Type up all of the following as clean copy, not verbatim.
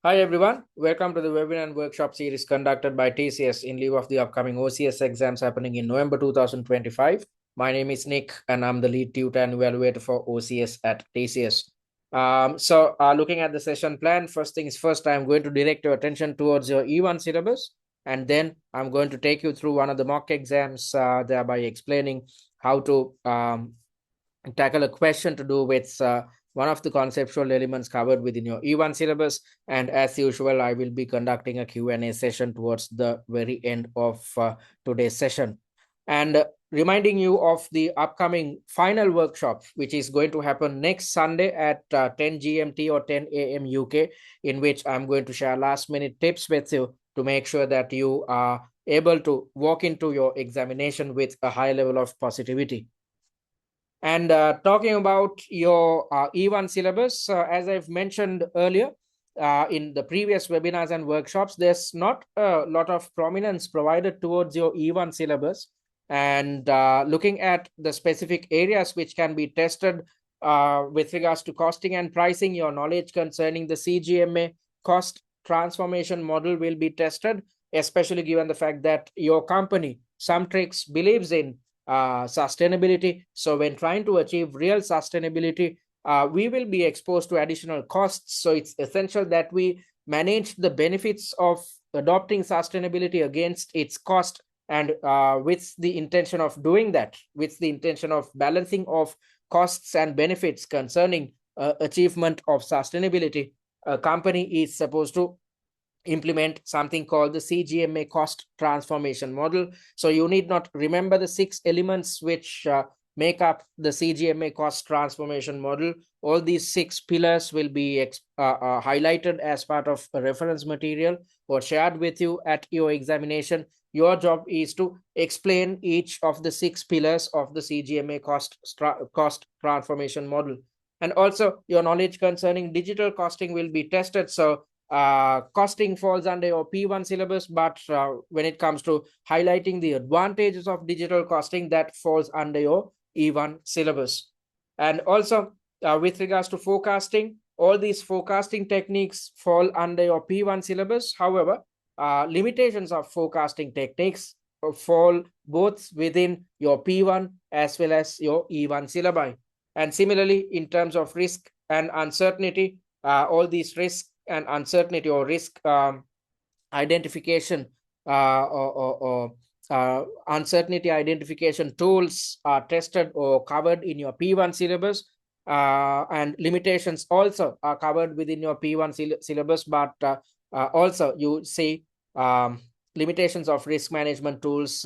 Hi everyone, welcome to the webinar and workshop series conducted by TCS in lieu of the upcoming OCS exams happening in November 2025. My name is Nick and I'm the lead tutor and evaluator for OCS at TCS. Looking at the session plan, first things first, I'm going to direct your attention towards your E1 syllabus, and then I'm going to take you through one of the mock exams, thereby explaining how to tackle a question to do with one of the conceptual elements covered within your E1 syllabus. And as usual, I will be conducting a Q&A session towards the very end of today's session. And reminding you of the upcoming final workshop, which is going to happen next Sunday at 10 GMT or 10 AM UK, in which I'm going to share last minute tips with you to make sure that you are able to walk into your examination with a high level of positivity. And talking about your E1 syllabus, as I've mentioned earlier in the previous webinars and workshops, there's not a lot of prominence provided towards your E1 syllabus. And looking at the specific areas which can be tested with regards to costing and pricing, your knowledge concerning the CGMA cost transformation model will be tested, especially given the fact that your company, SumTrix, believes in sustainability. So when trying to achieve real sustainability, we will be exposed to additional costs. So it's essential that we manage the benefits of adopting sustainability against its cost. And with the intention of doing that, with the intention of balancing of costs and benefits concerning achievement of sustainability, a company is supposed to implement something called the CGMA cost transformation model. So you need not remember the 6 elements which make up the CGMA cost transformation model. All these 6 pillars will be highlighted as part of a reference material or shared with you at your examination. Your job is to explain each of the 6 pillars of the CGMA cost transformation model. And also your knowledge concerning digital costing will be tested. So costing falls under your P1 syllabus, but when it comes to highlighting the advantages of digital costing, that falls under your E1 syllabus. And also with regards to forecasting, all these forecasting techniques fall under your P1 syllabus. However, limitations of forecasting techniques fall both within your P1 as well as your E1 syllabi. And similarly, in terms of risk and uncertainty, all these risks and uncertainty or risk identification or uncertainty identification tools are tested or covered in your P1 syllabus, and limitations also are covered within your P1 syllabus, but also you see limitations of risk management tools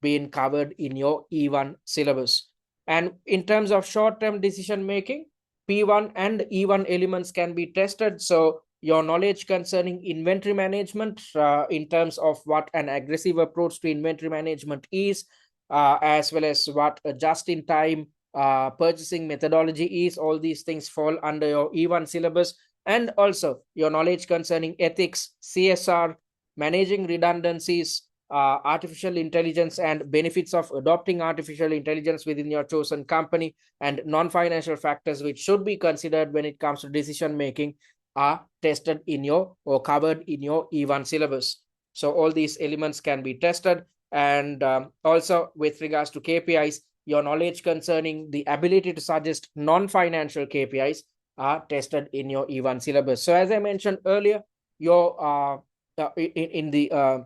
being covered in your E1 syllabus. And in terms of short-term decision making, P1 and E1 elements can be tested. So your knowledge concerning inventory management in terms of what an aggressive approach to inventory management is, as well as what a just-in-time purchasing methodology is. All these things fall under your E1 syllabus. And also your knowledge concerning ethics, CSR, managing redundancies, artificial intelligence and benefits of adopting artificial intelligence within your chosen company, and non-financial factors which should be considered when it comes to decision making are tested in your or covered in your E1 syllabus. So all these elements can be tested. And also with regards to KPIs, your knowledge concerning the ability to suggest non-financial KPIs are tested in your E1 syllabus. So as I mentioned earlier, your in the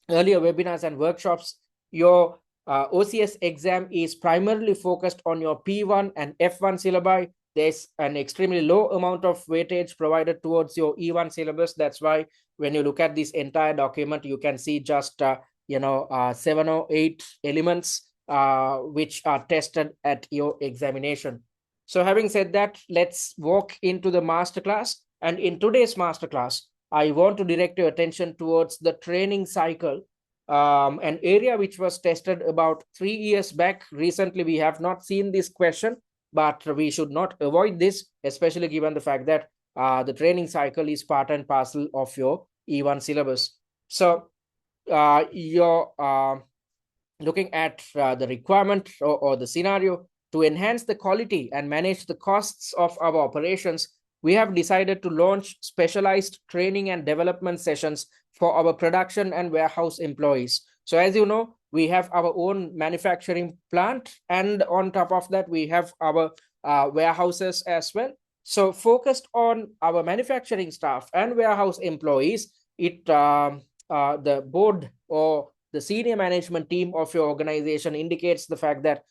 earlier webinars and workshops, your OCS exam is primarily focused on your P1 and F1 syllabi. There's an extremely low amount of weightage provided towards your E1 syllabus. That's why when you look at this entire document, you can see just 7 or 8 elements which are tested at your examination. So having said that, let's walk into the masterclass. And in today's masterclass, I want to direct your attention towards the training cycle, an area which was tested about 3 years back. Recently, we have not seen this question, but we should not avoid this, especially given the fact that the training cycle is part and parcel of your E1 syllabus. So you're looking at the requirement or the scenario to enhance the quality and manage the costs of our operations. we have decided to launch specialized training and development sessions for our production and warehouse employees. So as you know, we have our own manufacturing plant, and on top of that, we have our warehouses as well. So focused on our manufacturing staff and warehouse employees, the board or the senior management team of your organization indicates the fact that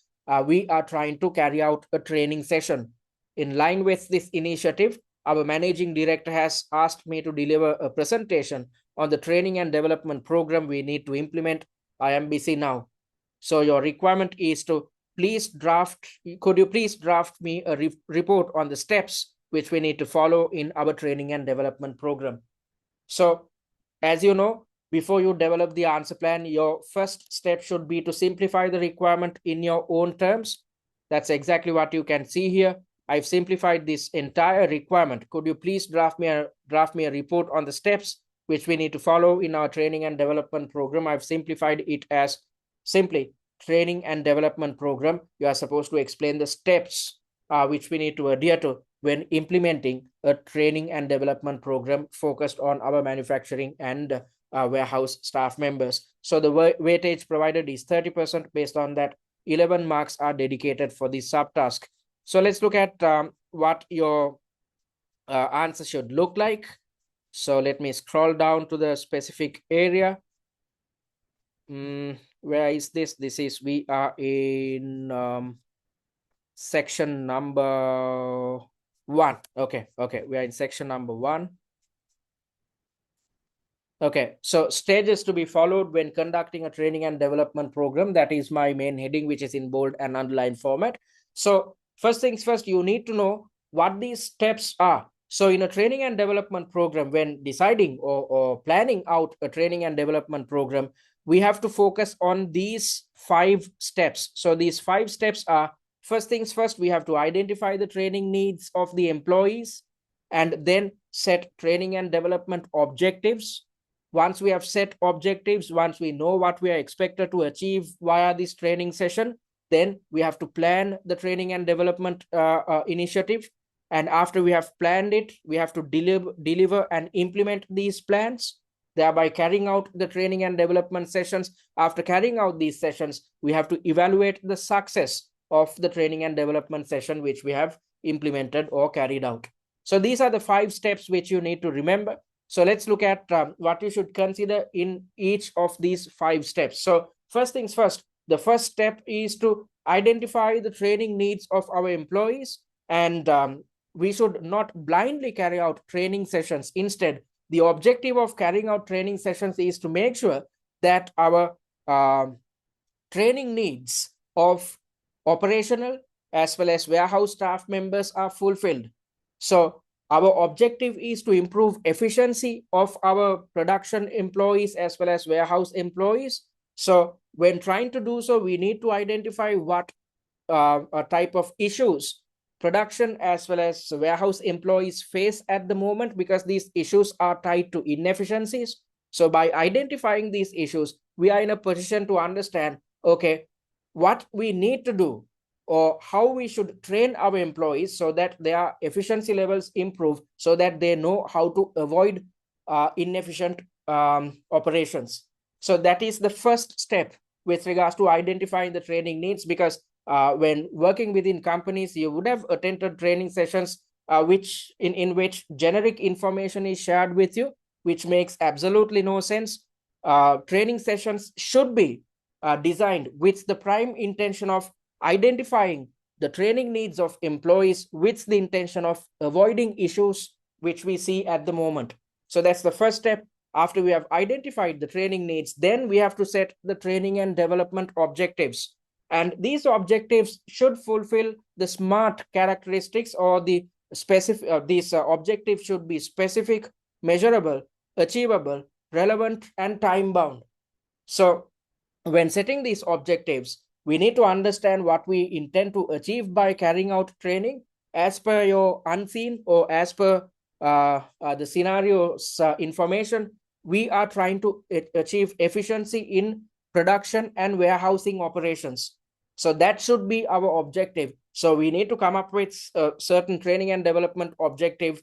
we are trying to carry out a training session. In line with this initiative, our managing director has asked me to deliver a presentation on the training and development program we need to implement IMBC now. So your requirement is to could you please draft me a report on the steps which we need to follow in our training and development program. So as you know, before you develop the answer plan, your first step should be to simplify the requirement in your own terms. That's exactly what you can see here. I've simplified this entire requirement. Could you please draft me a report on the steps which we need to follow in our training and development program? I've simplified it as simply training and development program. You are supposed to explain the steps which we need to adhere to when implementing a training and development program focused on our manufacturing and warehouse staff members. So the weightage provided is 30%. Based on that, 11 marks are dedicated for this subtask. So let's look at what your answer should look like. So let me scroll down to the specific area. Where is this? We are in section number 1. Okay, we are in section number 1. Okay, so stages to be followed when conducting a training and development program. That is my main heading, which is in bold and underlined format. So first things first, you need to know what these steps are. So in a training and development program, when deciding or planning out a training and development program, we have to focus on these 5 steps. So these 5 steps are, first things first, we have to identify the training needs of the employees and then set training and development objectives. Once we have set objectives, once we know what we are expected to achieve via this training session, then we have to plan the training and development initiative. And after we have planned it, we have to deliver and implement these plans, thereby carrying out the training and development sessions. After carrying out these sessions, we have to evaluate the success of the training and development session which we have implemented or carried out. So these are the 5 steps which you need to remember. So let's look at what you should consider in each of these 5 steps. So first things first, the first step is to identify the training needs of our employees, and we should not blindly carry out training sessions. Instead, the objective of carrying out training sessions is to make sure that our training needs of operational as well as warehouse staff members are fulfilled. So our objective is to improve efficiency of our production employees as well as warehouse employees. So when trying to do so, we need to identify what type of issues production as well as warehouse employees face at the moment, because these issues are tied to inefficiencies. So by identifying these issues, we are in a position to understand, okay, what we need to do or how we should train our employees so that their efficiency levels improve, so that they know how to avoid inefficient operations. So that is the first step with regards to identifying the training needs, because when working within companies, you would have attended training sessions in which generic information is shared with you, which makes absolutely no sense. Training sessions should be designed with the prime intention of identifying the training needs of employees with the intention of avoiding issues which we see at the moment. So that's the first step. After we have identified the training needs, then we have to set the training and development objectives. And these objectives should fulfill the SMART characteristics, or the specific, these objectives should be specific, measurable, achievable, relevant, and time-bound. So when setting these objectives, we need to understand what we intend to achieve by carrying out training as per your unseen or as per the scenario's information. We are trying to achieve efficiency in production and warehousing operations. So that should be our objective. So we need to come up with a certain training and development objective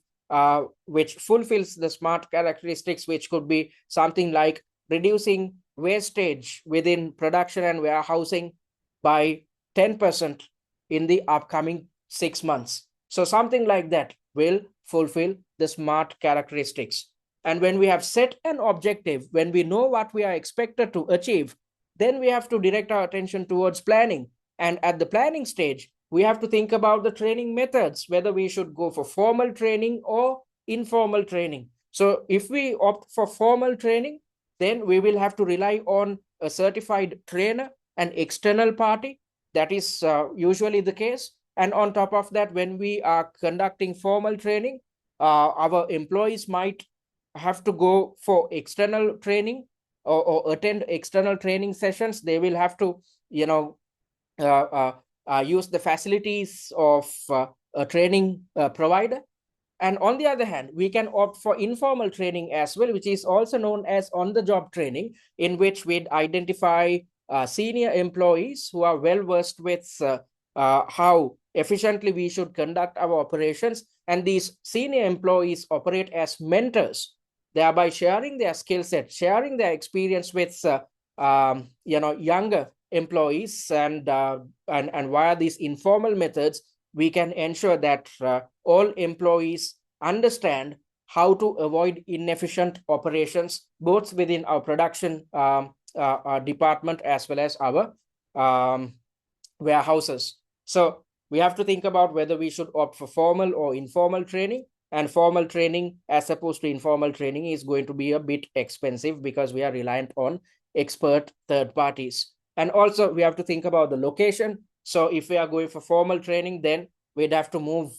which fulfills the SMART characteristics, which could be something like reducing wastage within production and warehousing by 10% in the upcoming 6 months. So something like that will fulfill the SMART characteristics. And when we have set an objective, when we know what we are expected to achieve, then we have to direct our attention towards planning. And at the planning stage, we have to think about the training methods, whether we should go for formal training or informal training. So if we opt for formal training, then we will have to rely on a certified trainer, an external party. That is usually the case. And on top of that, when we are conducting formal training, our employees might have to go for external training or attend external training sessions. They will have to, use the facilities of a training provider. And on the other hand, we can opt for informal training as well, which is also known as on-the-job training, in which we'd identify senior employees who are well versed with how efficiently we should conduct our operations. And these senior employees operate as mentors, thereby sharing their skill set, sharing their experience with younger employees, and via these informal methods, we can ensure that all employees understand how to avoid inefficient operations, both within our production department as well as our warehouses. So we have to think about whether we should opt for formal or informal training. And formal training, as opposed to informal training, is going to be a bit expensive because we are reliant on expert third parties. And also we have to think about the location. So if we are going for formal training, then we'd have to move,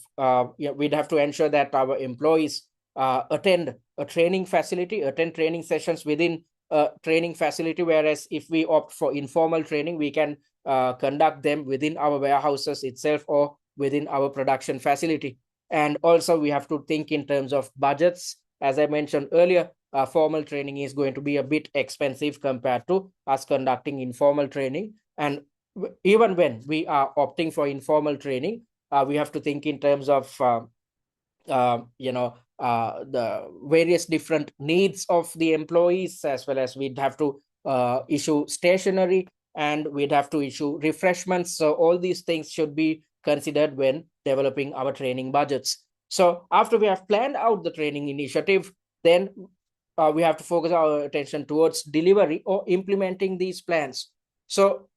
we'd have to ensure that our employees attend a training facility, attend training sessions within a training facility. Whereas if we opt for informal training, we can conduct them within our warehouses itself or within our production facility. And also we have to think in terms of budgets. As I mentioned earlier, formal training is going to be a bit expensive compared to us conducting informal training. And even when we are opting for informal training, we have to think in terms of the various different needs of the employees, as well as we'd have to issue stationery and we'd have to issue refreshments. So all these things should be considered when developing our training budgets. So after we have planned out the training initiative, then we have to focus our attention towards delivery or implementing these plans. So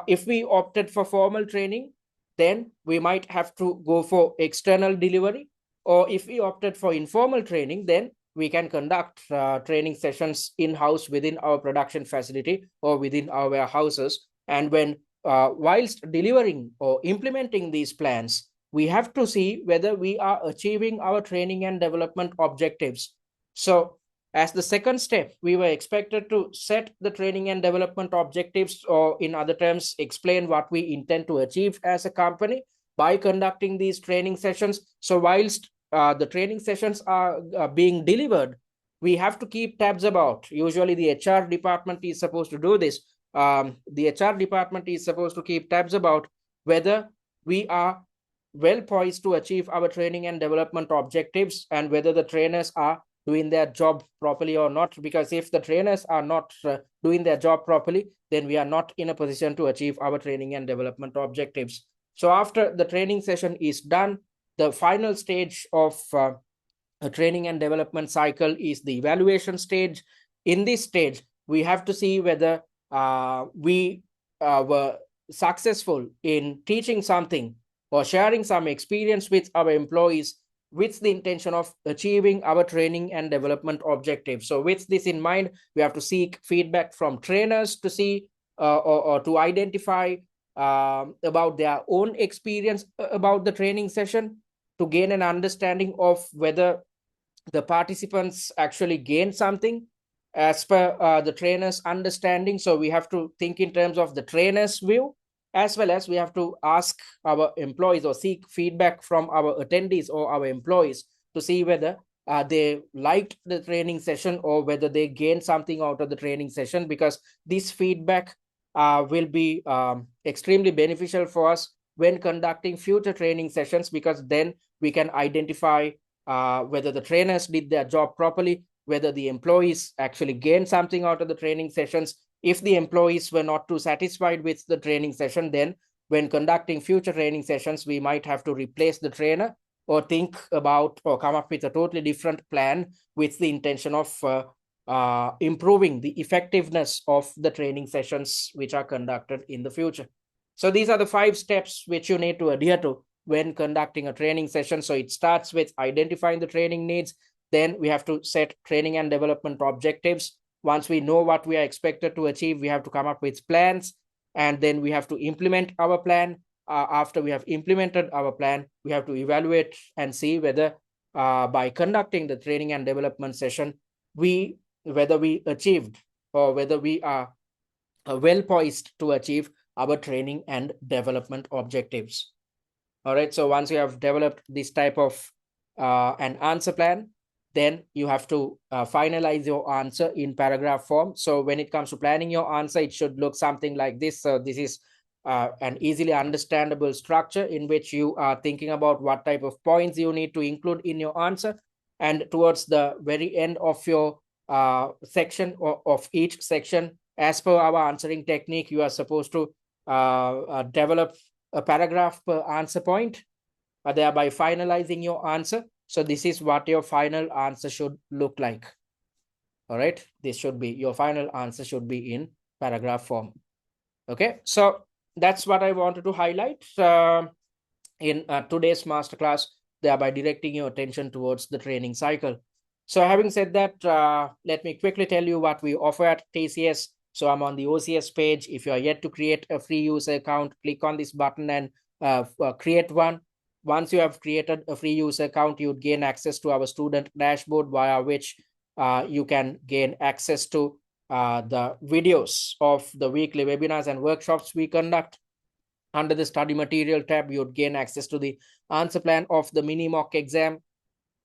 if we opted for formal training, then we might have to go for external delivery. Or if we opted for informal training, then we can conduct training sessions in-house within our production facility or within our warehouses. And when whilst delivering or implementing these plans, we have to see whether we are achieving our training and development objectives. So as the second step, we were expected to set the training and development objectives, or in other terms, explain what we intend to achieve as a company by conducting these training sessions. So whilst the training sessions are being delivered, we have to keep tabs about, usually the HR department is supposed to do this. The HR department is supposed to keep tabs about whether we are well poised to achieve our training and development objectives and whether the trainers are doing their job properly or not. Because if the trainers are not doing their job properly, then we are not in a position to achieve our training and development objectives. So after the training session is done, the final stage of a training and development cycle is the evaluation stage. In this stage, we have to see whether we were successful in teaching something or sharing some experience with our employees with the intention of achieving our training and development objectives. So with this in mind, we have to seek feedback from trainers to see or to identify about their own experience about the training session, to gain an understanding of whether the participants actually gain something as per the trainer's understanding. So we have to think in terms of the trainer's view, as well as we have to ask our employees or seek feedback from our attendees or our employees to see whether they liked the training session or whether they gained something out of the training session, because this feedback will be extremely beneficial for us when conducting future training sessions, because then we can identify whether the trainers did their job properly, whether the employees actually gained something out of the training sessions. If the employees were not too satisfied with the training session, then when conducting future training sessions, we might have to replace the trainer or think about or come up with a totally different plan with the intention of improving the effectiveness of the training sessions which are conducted in the future. So these are the 5 steps which you need to adhere to when conducting a training session. So it starts with identifying the training needs. Then we have to set training and development objectives. Once we know what we are expected to achieve, we have to come up with plans, and then we have to implement our plan. After we have implemented our plan, we have to evaluate and see whether by conducting the training and development session, whether we achieved or whether we are well poised to achieve our training and development objectives. All right, so once you have developed this type of an answer plan, then you have to finalize your answer in paragraph form. So when it comes to planning your answer, it should look something like this. So this is an easily understandable structure in which you are thinking about what type of points you need to include in your answer. And towards the very end of your section or of each section, as per our answering technique, you are supposed to develop a paragraph per answer point, thereby finalizing your answer. So this is what your final answer should look like. All right, this should be your final answer, should be in paragraph form. Okay, so that's what I wanted to highlight in today's masterclass, thereby directing your attention towards the training cycle. So having said that, let me quickly tell you what we offer at TCS. So I'm on the OCS page. If you are yet to create a free user account, click on this button and create one. Once you have created a free user account, you'd gain access to our student dashboard, via which you can gain access to the videos of the weekly webinars and workshops we conduct. Under the study material tab, you'd gain access to the answer plan of the mini mock exam,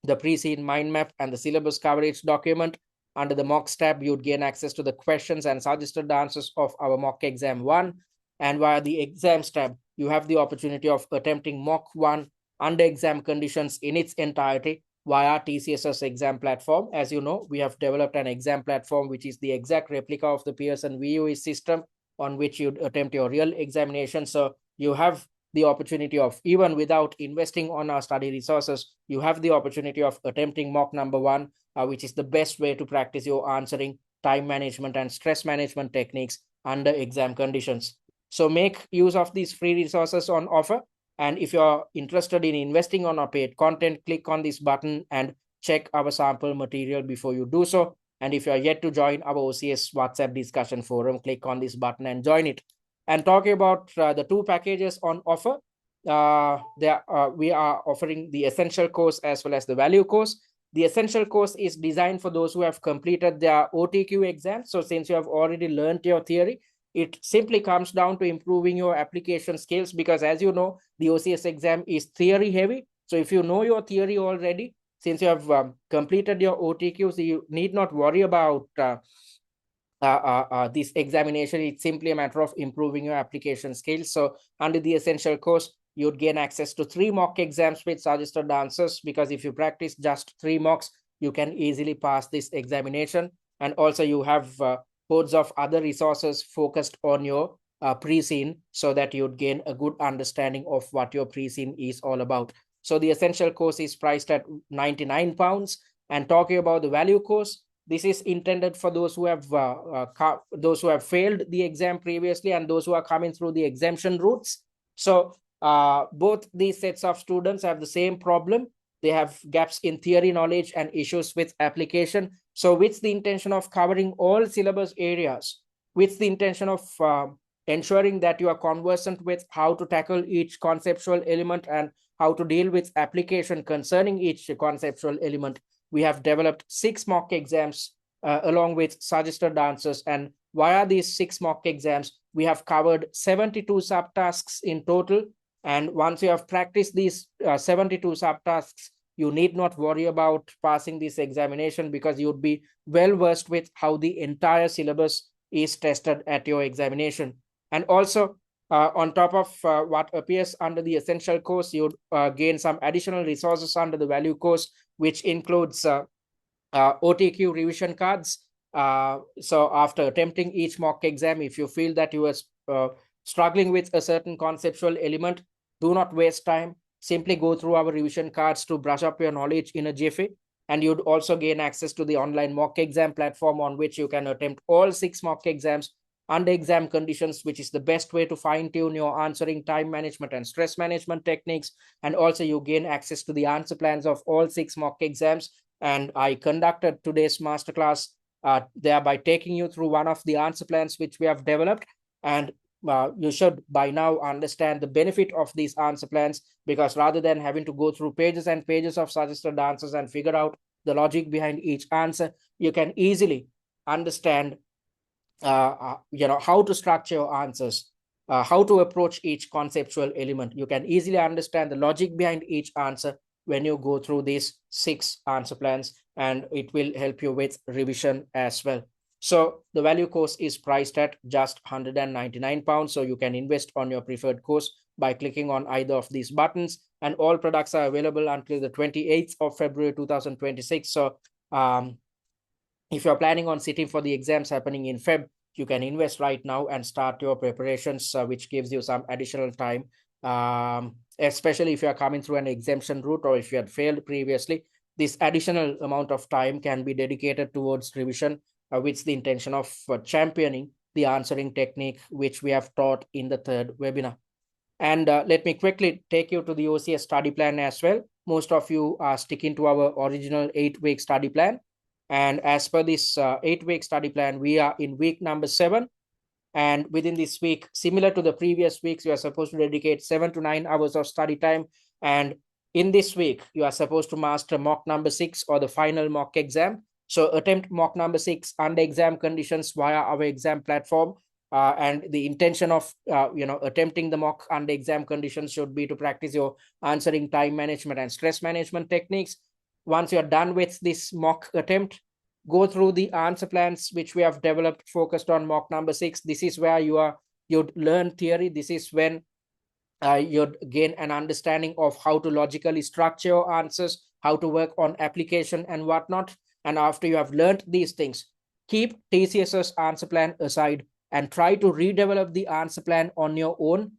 the pre-seen mind map, and the syllabus coverage document. Under the mocks tab, you'd gain access to the questions and suggested answers of our mock exam 1. And via the exams tab, you have the opportunity of attempting mock 1 under exam conditions in its entirety via TCS's exam platform. As you know, we have developed an exam platform which is the exact replica of the Pearson VUE system on which you'd attempt your real examination. So you have the opportunity of, even without investing on our study resources, you have the opportunity of attempting mock number 1, which is the best way to practice your answering, time management, and stress management techniques under exam conditions. So make use of these free resources on offer. And if you're interested in investing on our paid content, click on this button and check our sample material before you do so. And if you are yet to join our OCS WhatsApp discussion forum, click on this button and join it. And talking about the 2 packages on offer, we are offering the essential course as well as the value course. The essential course is designed for those who have completed their OTQ exam. So since you have already learned your theory, it simply comes down to improving your application skills, because as you know, the OCS exam is theory heavy. So if you know your theory already, since you have completed your OTQs, you need not worry about this examination. It's simply a matter of improving your application skills. So under the essential course, you'd gain access to 3 mock exams with suggested answers, because if you practice just 3 mocks, you can easily pass this examination. And also you have hordes of other resources focused on your pre-scene, so that you'd gain a good understanding of what your pre-scene is all about. So the essential course is priced at £99. And talking about the value course, this is intended for those who have failed the exam previously and those who are coming through the exemption routes. So both these sets of students have the same problem. They have gaps in theory knowledge and issues with application. So with the intention of covering all syllabus areas, with the intention of ensuring that you are conversant with how to tackle each conceptual element and how to deal with application concerning each conceptual element, we have developed 6 mock exams along with suggested answers. And via these 6 mock exams, we have covered 72 subtasks in total. And once you have practiced these 72 subtasks, you need not worry about passing this examination, because you'd be well versed with how the entire syllabus is tested at your examination. And also, on top of what appears under the essential course, you'd gain some additional resources under the value course, which includes OTQ revision cards. So after attempting each mock exam, if you feel that you are struggling with a certain conceptual element, do not waste time. Simply go through our revision cards to brush up your knowledge in a jiffy. And you'd also gain access to the online mock exam platform on which you can attempt all 6 mock exams under exam conditions, which is the best way to fine-tune your answering time management and stress management techniques. And also you gain access to the answer plans of all 6 mock exams. And I conducted today's masterclass thereby taking you through one of the answer plans which we have developed. And you should by now understand the benefit of these answer plans, because rather than having to go through pages and pages of suggested answers and figure out the logic behind each answer, you can easily understand how to structure your answers, how to approach each conceptual element. You can easily understand the logic behind each answer when you go through these 6 answer plans, and it will help you with revision as well. So the value course is priced at just £199. So you can invest on your preferred course by clicking on either of these buttons, and all products are available until the 28th of February 2026. So if you're planning on sitting for the exams happening in Feb, you can invest right now and start your preparations, which gives you some additional time, especially if you're coming through an exemption route or if you had failed previously. This additional amount of time can be dedicated towards revision, with the intention of championing the answering technique, which we have taught in the 3rd webinar. And let me quickly take you to the OCS study plan as well. Most of you are sticking to our original 8-week study plan. And as per this 8-week study plan, we are in week number 7. And within this week, similar to the previous weeks, you are supposed to dedicate 7 to 9 hours of study time. And in this week, you are supposed to master mock number 6 or the final mock exam. So attempt mock number 6 under exam conditions via our exam platform. And the intention of attempting the mock under exam conditions should be to practice your answering time management and stress management techniques. Once you're done with this mock attempt, go through the answer plans which we have developed focused on mock number 6. This is where you'd learn theory. This is when you'd gain an understanding of how to logically structure your answers, how to work on application and whatnot. And after you have learned these things, keep TCS's answer plan aside and try to redevelop the answer plan on your own.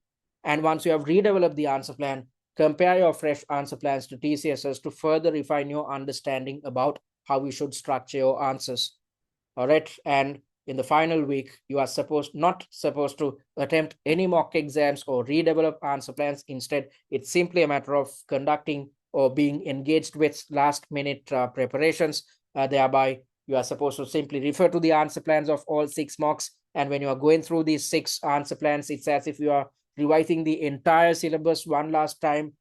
And once you have redeveloped the answer plan, compare your fresh answer plans to TCS's to further refine your understanding about how you should structure your answers. All right. And in the final week, you are not supposed to attempt any mock exams or redevelop answer plans. Instead, it's simply a matter of conducting or being engaged with last-minute preparations. Thereby, you are supposed to simply refer to the answer plans of all 6 mocks. And when you are going through these 6 answer plans, it's as if you are revising the entire syllabus one last time,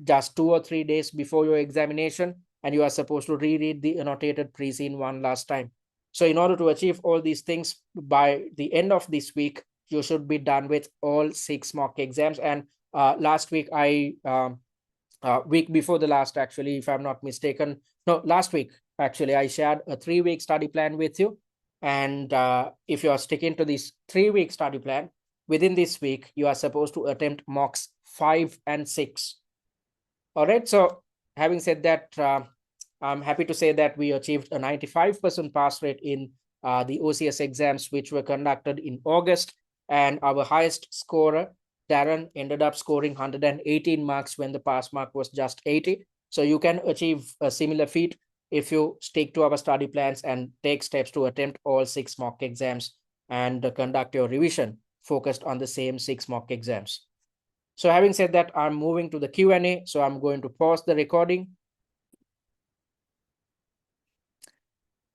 just 2 or 3 days before your examination, and you are supposed to reread the annotated pre-scene one last time. So in order to achieve all these things, by the end of this week, you should be done with all 6 mock exams. And last week, week before the last, actually, if I'm not mistaken, no, last week, actually, I shared a 3-week study plan with you. And if you are sticking to this 3-week study plan, within this week, you are supposed to attempt mocks 5 and 6. All right. So having said that, I'm happy to say that we achieved a 95% pass rate in the OCS exams, which were conducted in August. And our highest scorer, Darren, ended up scoring 118 marks when the pass mark was just 80. So you can achieve a similar feat if you stick to our study plans and take steps to attempt all 6 mock exams and conduct your revision focused on the same 6 mock exams. So having said that, I'm moving to the Q&A. So I'm going to pause the recording.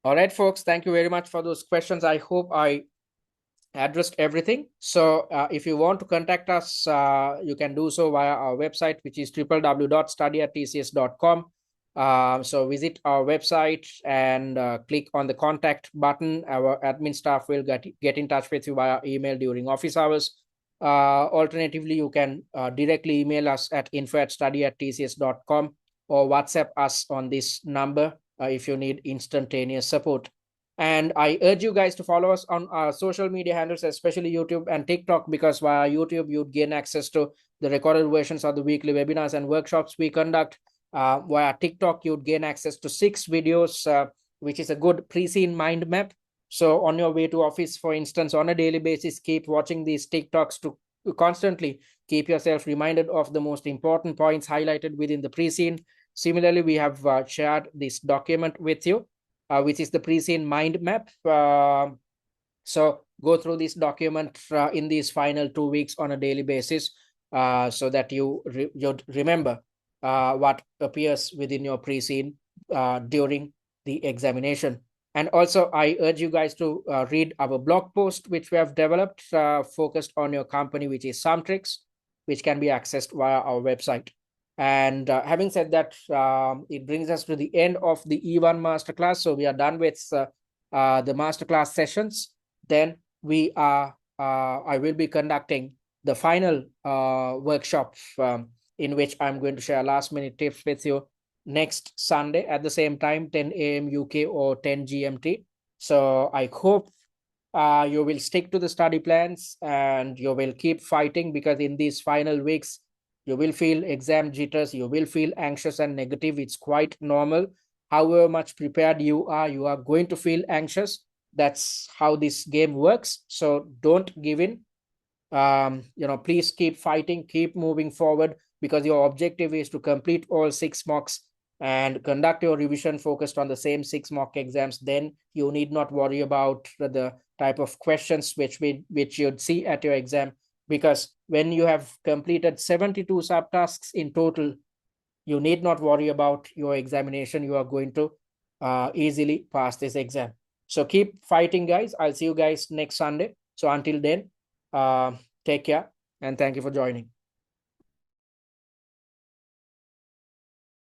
All right, folks, thank you very much for those questions. I hope I addressed everything. So if you want to contact us, you can do so via our website, which is www.study@tcs.com. So visit our website and click on the contact button. Our admin staff will get in touch with you via email during office hours. Alternatively, you can directly email us at info@study@tcs.com or WhatsApp us on this number if you need instantaneous support. And I urge you guys to follow us on our social media handles, especially YouTube and TikTok, because via YouTube, you'd gain access to the recorded versions of the weekly webinars and workshops we conduct. Via TikTok, you'd gain access to 6 videos, which is a good pre-seen mind map. So on your way to office, for instance, on a daily basis, keep watching these TikToks to constantly keep yourself reminded of the most important points highlighted within the pre-seen. Similarly, we have shared this document with you, which is the pre-seen mind map. So go through this document in these final 2 weeks on a daily basis, so that you'd remember what appears within your pre-seen during the examination. And also, I urge you guys to read our blog post, which we have developed, focused on your company, which is SumTrix, which can be accessed via our website. And having said that, it brings us to the end of the E1 Masterclass. So we are done with the Masterclass sessions. Then I will be conducting the final workshop, in which I'm going to share last minute tips with you next Sunday at the same time, 10 a.m. UK or 10 GMT. So I hope you will stick to the study plans and you will keep fighting, because in these final weeks, you will feel exam jitters, you will feel anxious and negative. It's quite normal. However much prepared you are going to feel anxious. That's how this game works. So don't give in. Please keep fighting, keep moving forward, because your objective is to complete all 6 mocks and conduct your revision focused on the same 6 mock exams. Then you need not worry about the type of questions which you'd see at your exam, because when you have completed 72 subtasks in total, you need not worry about your examination. You are going to easily pass this exam. So keep fighting, guys. I'll see you guys next Sunday. So until then, take care and thank you for joining.